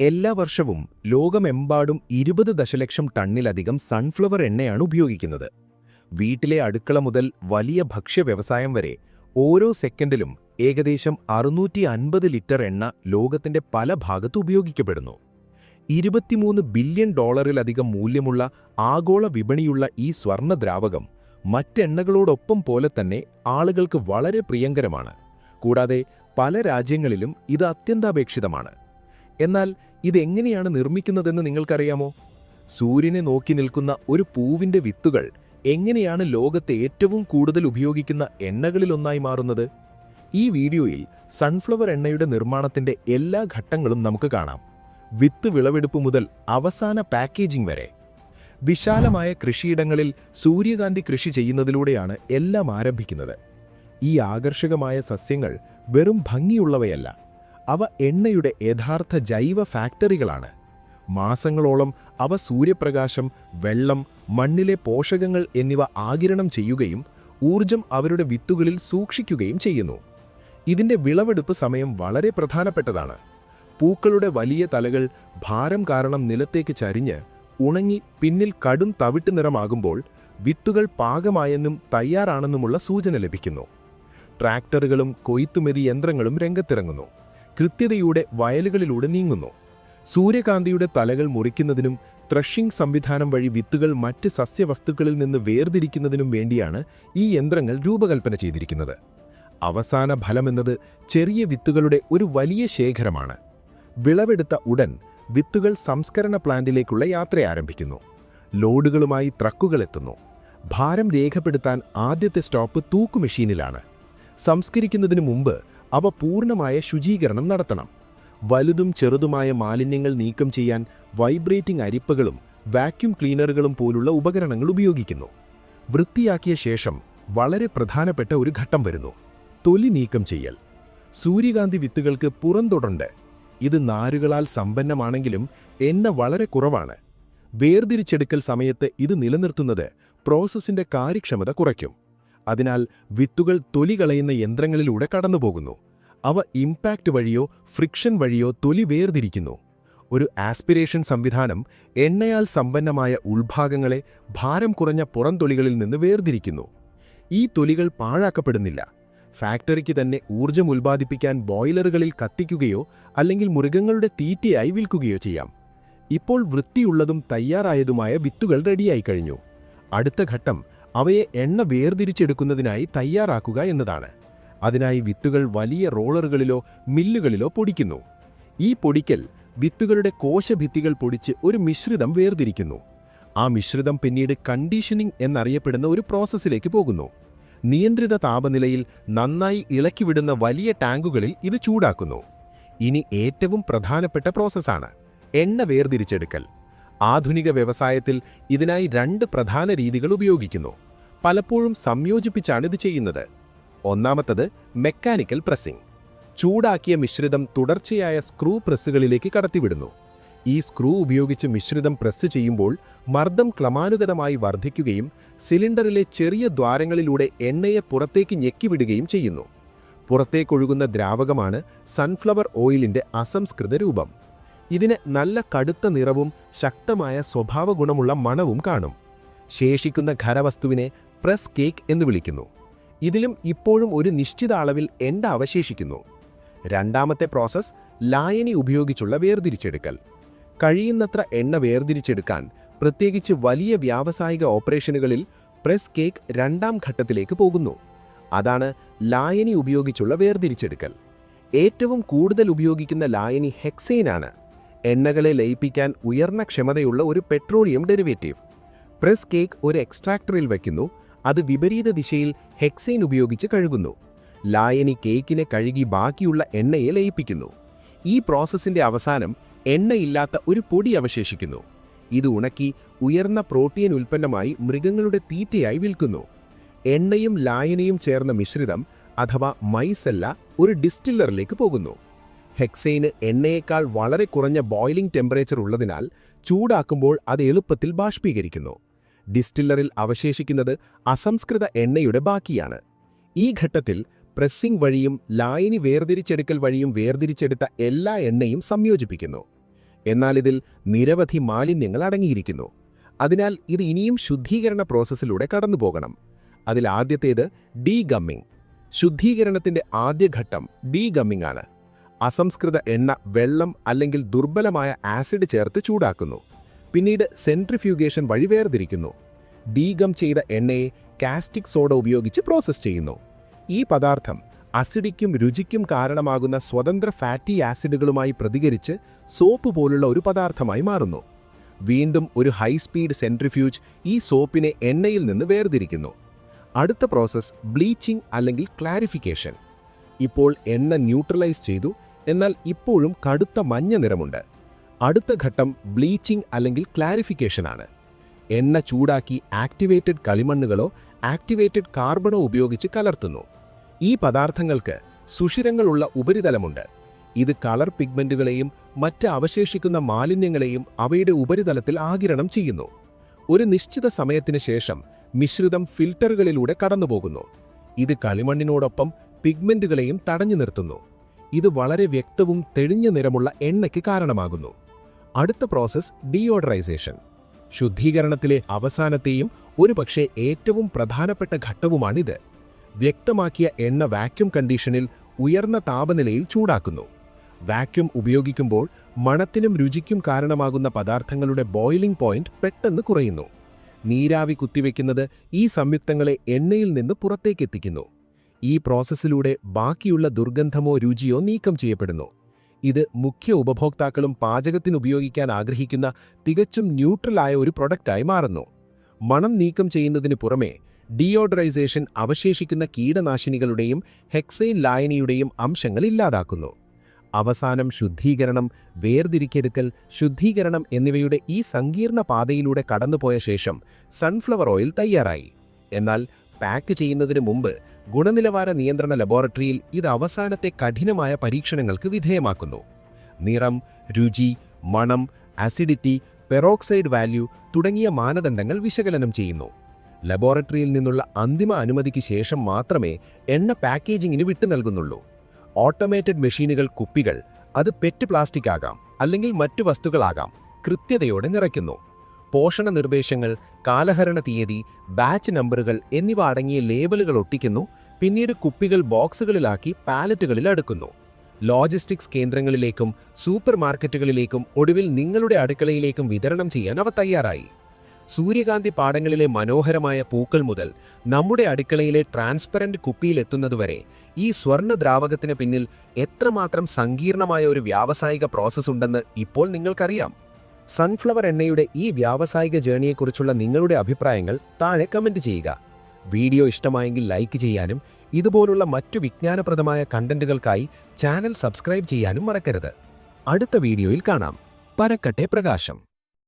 എല്ലാ വർഷവും ലോകമെമ്പാടും 20 ദശലക്ഷം ടണ്ണിലധികം സൺഫ്ലവർ എണ്ണയാണ് ഉപയോഗിക്കുന്നത്. വീട്ടിലെ അടുക്കള മുതൽ വലിയ ഭക്ഷ്യവ്യവസായം വരെ ഓരോ സെക്കൻഡിലും ഏകദേശം 650 ലിറ്റർ എണ്ണ ലോകത്തിന്റെ പല ഭാഗത്തും ഉപയോഗിക്കപ്പെടുന്നു. 23 ബില്യൺ ഡോളറിലധികം മൂല്യമുള്ള ആഗോള വിപണിയുള്ള ഈ സ്വർണ്ണദ്രാവകം മറ്റെണ്ണകളോടൊപ്പം പോലെ തന്നെ ആളുകൾക്ക് വളരെ പ്രിയങ്കരമാണ്. കൂടാതെ പല രാജ്യങ്ങളിലും ഇത് അത്യന്താപേക്ഷിതമാണ്. എന്നാൽ ഇതെങ്ങനെയാണ് നിർമ്മിക്കുന്നതെന്ന് നിങ്ങൾക്കറിയാമോ? സൂര്യനെ നോക്കി നിൽക്കുന്ന ഒരു പൂവിന്റെ വിത്തുകൾ എങ്ങനെയാണ് ലോകത്തെ ഏറ്റവും കൂടുതൽ ഉപയോഗിക്കുന്ന എണ്ണകളിലൊന്നായി മാറുന്നത്? ഈ വീഡിയോയിൽ സൺഫ്ലവർ എണ്ണയുടെ നിർമ്മാണത്തിന്റെ എല്ലാ ഘട്ടങ്ങളും നമുക്ക് കാണാം. വിത്ത് വിളവെടുപ്പ് മുതൽ അവസാന പാക്കേജിംഗ് വരെ. വിശാലമായ കൃഷിയിടങ്ങളിൽ സൂര്യകാന്തി കൃഷി ചെയ്യുന്നതിലൂടെയാണ് എല്ലാം ആരംഭിക്കുന്നത്. ഈ ആകർഷകമായ സസ്യങ്ങൾ വെറും ഭംഗിയുള്ളവയല്ല, അവ എണ്ണയുടെ യഥാർത്ഥ ജൈവ ഫാക്ടറികളാണ്. മാസങ്ങളോളം അവ സൂര്യപ്രകാശം, വെള്ളം, മണ്ണിലെ പോഷകങ്ങൾ എന്നിവ ആഗിരണം ചെയ്യുകയും ഊർജം അവരുടെ വിത്തുകളിൽ സൂക്ഷിക്കുകയും ചെയ്യുന്നു. ഇതിന്റെ വിളവെടുപ്പ് സമയം വളരെ പ്രധാനപ്പെട്ടതാണ്. പൂക്കളുടെ വലിയ തലകൾ ഭാരം കാരണം നിലത്തേക്ക് ചരിഞ്ഞ് ഉണങ്ങി പിന്നിൽ കടും തവിട്ട് നിറമാകുമ്പോൾ വിത്തുകൾ പാകമായെന്നും തയ്യാറാണെന്നുമുള്ള സൂചന ലഭിക്കുന്നു. ട്രാക്ടറുകളും കൊയ്ത്തുമെതി യന്ത്രങ്ങളും രംഗത്തിറങ്ങുന്നു, കൃത്യതയോടെ വയലുകളിലൂടെ നീങ്ങുന്നു. സൂര്യകാന്തിയുടെ തലകൾ മുറിക്കുന്നതിനും ത്രഷിംഗ് സംവിധാനം വഴി വിത്തുകൾ മറ്റ് സസ്യവസ്തുക്കളിൽ നിന്ന് വേർതിരിക്കുന്നതിനും വേണ്ടിയാണ് ഈ യന്ത്രങ്ങൾ രൂപകൽപ്പന ചെയ്തിരിക്കുന്നത്. അവസാന ഫലമെന്നത് ചെറിയ വിത്തുകളുടെ ഒരു വലിയ ശേഖരമാണ്. വിളവെടുത്ത ഉടൻ വിത്തുകൾ സംസ്കരണ പ്ലാന്റിലേക്കുള്ള യാത്ര ആരംഭിക്കുന്നു. ലോഡുകളുമായി ട്രക്കുകൾ എത്തുന്നു. ഭാരം രേഖപ്പെടുത്താൻ ആദ്യത്തെ സ്റ്റോപ്പ് തൂക്കു മെഷീനിലാണ്. സംസ്കരിക്കുന്നതിനു മുമ്പ് അവ പൂർണ്ണമായ ശുചീകരണം നടത്തണം. വലുതും ചെറുതുമായ മാലിന്യങ്ങൾ നീക്കം ചെയ്യാൻ വൈബ്രേറ്റിംഗ് അരിപ്പകളും വാക്യൂം ക്ലീനറുകളും പോലുള്ള ഉപകരണങ്ങൾ ഉപയോഗിക്കുന്നു. വൃത്തിയാക്കിയ ശേഷം വളരെ പ്രധാനപ്പെട്ട ഒരു ഘട്ടം വരുന്നു: തൊലി നീക്കം ചെയ്യൽ. സൂര്യകാന്തി വിത്തുകൾക്ക് പുറംതൊടുണ്ട്. ഇത് നാരുകളാൽ സമ്പന്നമാണെങ്കിലും എണ്ണ വളരെ കുറവാണ്. വേർതിരിച്ചെടുക്കൽ സമയത്ത് ഇത് നിലനിർത്തുന്നത് പ്രോസസ്സിന്റെ കാര്യക്ഷമത കുറയ്ക്കും. അതിനാൽ വിത്തുകൾ തൊലി കളയുന്ന യന്ത്രങ്ങളിലൂടെ കടന്നുപോകുന്നു. അവ ഇംപാക്റ്റ് വഴിയോ ഫ്രിക്ഷൻ വഴിയോ തൊലി വേർതിരിക്കുന്നു. ഒരു ആസ്പിരേഷൻ സംവിധാനം എണ്ണയാൽ സമ്പന്നമായ ഉൾഭാഗങ്ങളെ ഭാരം കുറഞ്ഞ പുറംതൊലികളിൽ നിന്ന് വേർതിരിക്കുന്നു. ഈ തൊലികൾ പാഴാക്കപ്പെടുന്നില്ല. ഫാക്ടറിക്ക് തന്നെ ഊർജ്ജം ഉൽപ്പാദിപ്പിക്കാൻ ബോയിലറുകളിൽ കത്തിക്കുകയോ അല്ലെങ്കിൽ മൃഗങ്ങളുടെ തീറ്റയായി വിൽക്കുകയോ ചെയ്യാം. ഇപ്പോൾ വൃത്തിയുള്ളതും തയ്യാറായതുമായ വിത്തുകൾ റെഡിയായി കഴിഞ്ഞു. അടുത്ത ഘട്ടം അവയെ എണ്ണ വേർതിരിച്ചെടുക്കുന്നതിനായി തയ്യാറാക്കുക എന്നതാണ്. അതിനായി വിത്തുകൾ വലിയ റോളറുകളിലോ മില്ലുകളിലോ പൊടിക്കുന്നു. ഈ പൊടിക്കൽ വിത്തുകളുടെ കോശഭിത്തികൾ പൊടിച്ച് ഒരു മിശ്രിതം വേർതിരിക്കുന്നു. ആ മിശ്രിതം പിന്നീട് കണ്ടീഷനിംഗ് എന്നറിയപ്പെടുന്ന ഒരു പ്രോസസ്സിലേക്ക് പോകുന്നു. നിയന്ത്രിത താപനിലയിൽ നന്നായി ഇളക്കിവിടുന്ന വലിയ ടാങ്കുകളിൽ ഇത് ചൂടാക്കുന്നു. ഇനി ഏറ്റവും പ്രധാനപ്പെട്ട പ്രോസസ്സാണ് എണ്ണ വേർതിരിച്ചെടുക്കൽ. ആധുനിക വ്യവസായത്തിൽ ഇതിനായി 2 പ്രധാന രീതികൾ ഉപയോഗിക്കുന്നു. പലപ്പോഴും സംയോജിപ്പിച്ചാണ് ഇത് ചെയ്യുന്നത്. ഒന്നാമത്തത് മെക്കാനിക്കൽ പ്രസ്സിംഗ്. ചൂടാക്കിയ മിശ്രിതം തുടർച്ചയായ സ്ക്രൂ പ്രസ്സുകളിലേക്ക് കടത്തിവിടുന്നു. ഈ സ്ക്രൂ ഉപയോഗിച്ച് മിശ്രിതം പ്രസ് ചെയ്യുമ്പോൾ മർദ്ദം ക്രമാനുഗതമായി വർദ്ധിക്കുകയും സിലിണ്ടറിലെ ചെറിയ ദ്വാരങ്ങളിലൂടെ എണ്ണയെ പുറത്തേക്ക് ഞെക്കിവിടുകയും ചെയ്യുന്നു. പുറത്തേക്കൊഴുകുന്ന ദ്രാവകമാണ് സൺഫ്ലവർ ഓയിലിന്റെ അസംസ്കൃത രൂപം. ഇതിന് നല്ല കടുത്ത നിറവും ശക്തമായ സ്വഭാവഗുണമുള്ള മണവും കാണും. ശേഷിക്കുന്ന ഖരവസ്തുവിനെ പ്രസ് കേക്ക് എന്ന് വിളിക്കുന്നു. ഇതിലും ഇപ്പോഴും ഒരു നിശ്ചിത അളവിൽ എണ്ണ അവശേഷിക്കുന്നു. രണ്ടാമത്തെ പ്രോസസ്സ് ലായനി ഉപയോഗിച്ചുള്ള വേർതിരിച്ചെടുക്കൽ. കഴിയുന്നത്ര എണ്ണ വേർതിരിച്ചെടുക്കാൻ പ്രത്യേകിച്ച് വലിയ വ്യാവസായിക ഓപ്പറേഷനുകളിൽ പ്രസ് കേക്ക് 2ാം ഘട്ടത്തിലേക്ക് പോകുന്നു. അതാണ് ലായനി ഉപയോഗിച്ചുള്ള വേർതിരിച്ചെടുക്കൽ. ഏറ്റവും കൂടുതൽ ഉപയോഗിക്കുന്ന ലായനി ഹെക്സെയിനാണ്. എണ്ണകളെ ലയിപ്പിക്കാൻ ഉയർന്ന ക്ഷമതയുള്ള ഒരു പെട്രോളിയം ഡെറിവേറ്റീവ്. പ്രസ് കേക്ക് ഒരു എക്സ്ട്രാക്ടറിൽ വയ്ക്കുന്നു. അത് വിപരീത ദിശയിൽ ഹെക്സെയിൻ ഉപയോഗിച്ച് കഴുകുന്നു. ലായനി കേക്കിനെ കഴുകി ബാക്കിയുള്ള എണ്ണയെ ലയിപ്പിക്കുന്നു. ഈ പ്രോസസ്സിന്റെ അവസാനം എണ്ണയില്ലാത്ത ഒരു പൊടി അവശേഷിക്കുന്നു. ഇത് ഉണക്കി ഉയർന്ന പ്രോട്ടീൻ ഉൽപ്പന്നമായി മൃഗങ്ങളുടെ തീറ്റയായി വിൽക്കുന്നു. എണ്ണയും ലായനിയും ചേർന്ന മിശ്രിതം അഥവാ മൈസെല്ല ഒരു ഡിസ്റ്റില്ലറിലേക്ക് പോകുന്നു. ഹെക്സെയിന് എണ്ണയേക്കാൾ വളരെ കുറഞ്ഞ ബോയിലിംഗ് ടെമ്പറേച്ചർ ഉള്ളതിനാൽ ചൂടാക്കുമ്പോൾ അത് എളുപ്പത്തിൽ ബാഷ്പീകരിക്കുന്നു. ഡിസ്റ്റില്ലറിൽ അവശേഷിക്കുന്നത് അസംസ്കൃത എണ്ണയുടെ ബാക്കിയാണ്. ഈ ഘട്ടത്തിൽ പ്രസ്സിംഗ് വഴിയും ലായനി വേർതിരിച്ചെടുക്കൽ വഴിയും വേർതിരിച്ചെടുത്ത എല്ലാ എണ്ണയും സംയോജിപ്പിക്കുന്നു. എന്നാൽ ഇതിൽ നിരവധി മാലിന്യങ്ങൾ അടങ്ങിയിരിക്കുന്നു. അതിനാൽ ഇത് ഇനിയും ശുദ്ധീകരണ പ്രോസസ്സിലൂടെ കടന്നുപോകണം. അതിൽ ആദ്യത്തേത് ഡീഗമ്മിംഗ്. ശുദ്ധീകരണത്തിന്റെ ആദ്യഘട്ടം ഡീഗമ്മിംഗ് ആണ്. അസംസ്കൃത എണ്ണ വെള്ളം അല്ലെങ്കിൽ ദുർബലമായ ആസിഡ് ചേർത്ത് ചൂടാക്കുന്നു. പിന്നീട് സെൻട്രിഫ്യൂഗേഷൻ വഴി വേർതിരിക്കുന്നു. ഡീഗം ചെയ്ത എണ്ണയെ കാസ്റ്റിക് സോഡ ഉപയോഗിച്ച് പ്രോസസ്സ് ചെയ്യുന്നു. ഈ പദാർത്ഥം അസിഡിക്കും രുചിക്കും കാരണമാകുന്ന സ്വതന്ത്ര ഫാറ്റി ആസിഡുകളുമായി പ്രതികരിച്ച് സോപ്പ് പോലുള്ള ഒരു പദാർത്ഥമായി മാറുന്നു. വീണ്ടും ഒരു ഹൈ സ്പീഡ് സെൻട്രിഫ്യൂജ് ഈ സോപ്പിനെ എണ്ണയിൽ നിന്ന് വേർതിരിക്കുന്നു. അടുത്ത പ്രോസസ്സ് ബ്ലീച്ചിംഗ് അല്ലെങ്കിൽ ക്ലാരിഫിക്കേഷൻ. ഇപ്പോൾ എണ്ണ ന്യൂട്രലൈസ് ചെയ്തു, എന്നാൽ ഇപ്പോഴും കടുത്ത മഞ്ഞ നിറമുണ്ട്. അടുത്ത ഘട്ടം ബ്ലീച്ചിംഗ് അല്ലെങ്കിൽ ക്ലാരിഫിക്കേഷൻ ആണ്. എണ്ണ ചൂടാക്കി ആക്ടിവേറ്റഡ് കളിമണ്ണുകളോ ആക്ടിവേറ്റഡ് കാർബണോ ഉപയോഗിച്ച് കലർത്തുന്നു. ഈ പദാർത്ഥങ്ങൾക്ക് സുഷിരങ്ങളുള്ള ഉപരിതലമുണ്ട്. ഇത് കളർ പിഗ്മെന്റുകളെയും മറ്റ് അവശേഷിക്കുന്ന മാലിന്യങ്ങളെയും അവയുടെ ഉപരിതലത്തിൽ ആഗിരണം ചെയ്യുന്നു. ഒരു നിശ്ചിത സമയത്തിന് ശേഷം മിശ്രിതം ഫിൽട്ടറുകളിലൂടെ കടന്നുപോകുന്നു. ഇത് കളിമണ്ണിനോടൊപ്പം പിഗ്മെന്റുകളെയും തടഞ്ഞു നിർത്തുന്നു. ഇത് വളരെ വ്യക്തവും തെളിഞ്ഞ നിറമുള്ള എണ്ണയ്ക്ക് കാരണമാകുന്നു. അടുത്ത പ്രോസസ്സ് ഡീയോഡറൈസേഷൻ. ശുദ്ധീകരണത്തിലെ അവസാനത്തെയും ഒരുപക്ഷെ ഏറ്റവും പ്രധാനപ്പെട്ട ഘട്ടവുമാണിത്. വ്യക്തമാക്കിയ എണ്ണ വാക്യൂം കണ്ടീഷനിൽ ഉയർന്ന താപനിലയിൽ ചൂടാക്കുന്നു. വാക്യൂം ഉപയോഗിക്കുമ്പോൾ മണത്തിനും രുചിക്കും കാരണമാകുന്ന പദാർത്ഥങ്ങളുടെ ബോയിലിംഗ് പോയിന്റ് പെട്ടെന്ന് കുറയുന്നു. നീരാവി കുത്തിവെക്കുന്നത് ഈ സംയുക്തങ്ങളെ എണ്ണയിൽ നിന്ന് പുറത്തേക്കെത്തിക്കുന്നു. ഈ പ്രോസസ്സിലൂടെ ബാക്കിയുള്ള ദുർഗന്ധമോ രുചിയോ നീക്കം ചെയ്യപ്പെടുന്നു. ഇത് മുഖ്യ ഉപഭോക്താക്കളും പാചകത്തിനുപയോഗിക്കാൻ ആഗ്രഹിക്കുന്ന തികച്ചും ന്യൂട്രലായ ഒരു പ്രൊഡക്റ്റായി മാറുന്നു. മണം നീക്കം ചെയ്യുന്നതിന് പുറമെ ഡീയോഡറൈസേഷൻ അവശേഷിക്കുന്ന കീടനാശിനികളുടെയും ഹെക്സൈൻ ലായനിയുടെയും അംശങ്ങൾ ഇല്ലാതാക്കുന്നു. അവസാനം ശുദ്ധീകരണം, വേർതിരിക്കെടുക്കൽ, ശുദ്ധീകരണം എന്നിവയുടെ ഈ സങ്കീർണ പാതയിലൂടെ കടന്നുപോയ ശേഷം സൺഫ്ലവർ ഓയിൽ തയ്യാറായി. എന്നാൽ പാക്ക് ചെയ്യുന്നതിന് മുമ്പ് ഗുണനിലവാര നിയന്ത്രണ ലബോറട്ടറിയിൽ ഇത് അവസാനത്തെ കഠിനമായ പരീക്ഷണങ്ങൾക്ക് വിധേയമാക്കുന്നു. നിറം, രുചി, മണം, അസിഡിറ്റി, പെറോക്സൈഡ് വാല്യൂ തുടങ്ങിയ മാനദണ്ഡങ്ങൾ വിശകലനം ചെയ്യുന്നു. ലബോറട്ടറിയിൽ നിന്നുള്ള അന്തിമ അനുമതിക്ക് ശേഷം മാത്രമേ എണ്ണ പാക്കേജിങ്ങിന് വിട്ടു നൽകുന്നുള്ളൂ. ഓട്ടോമേറ്റഡ് മെഷീനുകൾ കുപ്പികൾ, അത് പെറ്റ് പ്ലാസ്റ്റിക് ആകാം അല്ലെങ്കിൽ മറ്റു വസ്തുക്കളാകാം, കൃത്യതയോടെ നിറയ്ക്കുന്നു. പോഷണ നിർദ്ദേശങ്ങൾ, കാലഹരണ തീയതി, ബാച്ച് നമ്പറുകൾ എന്നിവ അടങ്ങിയ ലേബലുകൾ ഒട്ടിക്കുന്നു. പിന്നീട് കുപ്പികൾ ബോക്സുകളിലാക്കി പാലറ്റുകളിൽ അടുക്കുന്നു. ലോജിസ്റ്റിക്സ് കേന്ദ്രങ്ങളിലേക്കും സൂപ്പർ മാർക്കറ്റുകളിലേക്കും ഒടുവിൽ നിങ്ങളുടെ അടുക്കളയിലേക്കും വിതരണം ചെയ്യാൻ അവ തയ്യാറായി. സൂര്യകാന്തി പാടങ്ങളിലെ മനോഹരമായ പൂക്കൾ മുതൽ നമ്മുടെ അടുക്കളയിലെ ട്രാൻസ്പെറന്റ് കുപ്പിയിലെത്തുന്നതുവരെ ഈ സ്വർണ്ണ ദ്രാവകത്തിന് പിന്നിൽ എത്രമാത്രം സങ്കീർണമായ ഒരു വ്യാവസായിക പ്രോസസ്സ് ഉണ്ടെന്ന് ഇപ്പോൾ നിങ്ങൾക്കറിയാം. സൺഫ്ലവർ എണ്ണയുടെ ഈ വ്യാവസായിക ജേണിയെക്കുറിച്ചുള്ള നിങ്ങളുടെ അഭിപ്രായങ്ങൾ താഴെ കമന്റ് ചെയ്യുക. വീഡിയോ ഇഷ്ടമായെങ്കിൽ ലൈക്ക് ചെയ്യാനും ഇതുപോലുള്ള മറ്റു വിജ്ഞാനപ്രദമായ കണ്ടന്റുകൾക്കായി ചാനൽ സബ്സ്ക്രൈബ് ചെയ്യാനും മറക്കരുത്. അടുത്ത വീഡിയോയിൽ കാണാം. പരക്കട്ടെ പ്രകാശം.